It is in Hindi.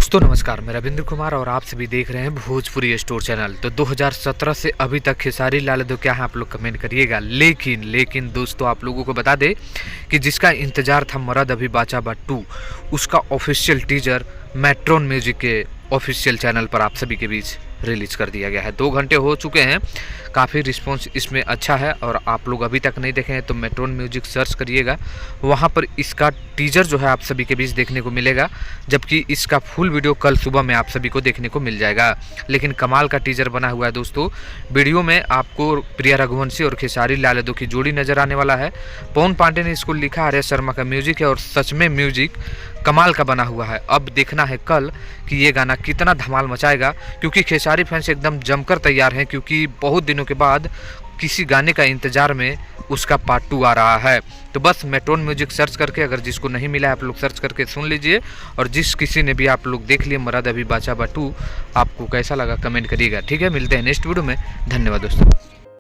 दोस्तों नमस्कार, मैं रविंद्र कुमार और आप सभी देख रहे हैं भोजपुरी स्टोर चैनल। तो 2017 से अभी तक खेसारी लाल यादव क्या है आप लोग कमेंट करिएगा। लेकिन दोस्तों आप लोगों को बता दें कि जिसका इंतजार था मरद अभी बाचा बा 2, उसका ऑफिशियल टीजर मेट्रोन म्यूजिक के ऑफिशियल चैनल पर आप सभी के बीच रिलीज़ कर दिया गया है। 2 घंटे हो चुके हैं, काफ़ी रिस्पॉन्स इसमें अच्छा है और आप लोग अभी तक नहीं देखे हैं तो मेट्रोन म्यूजिक सर्च करिएगा, वहाँ पर इसका टीजर जो है आप सभी के बीच देखने को मिलेगा, जबकि इसका फुल वीडियो कल सुबह में आप सभी को देखने को मिल जाएगा। लेकिन कमाल का टीजर बना हुआ है दोस्तों। वीडियो में आपको प्रिया रघुवंशी और खेसारी लाल यादव की जोड़ी नज़र आने वाला है। पवन पांडे ने इसको लिखा, आर्य शर्मा का म्यूजिक है और सच में म्यूजिक कमाल का बना हुआ है। अब देखना है कल कि ये गाना कितना धमाल मचाएगा, क्योंकि खेसारी फैंस एकदम जमकर तैयार हैं, क्योंकि बहुत दिनों के बाद किसी गाने का इंतजार में उसका पार्ट 2 आ रहा है। तो बस मेट्रोन म्यूजिक सर्च करके, अगर जिसको नहीं मिला है आप लोग सर्च करके सुन लीजिए, और जिस किसी ने भी आप लोग देख लिए मरद अभी बाचा बा 2, आपको कैसा लगा कमेंट करिएगा। ठीक है, मिलते हैं नेक्स्ट वीडियो में। धन्यवाद दोस्तों।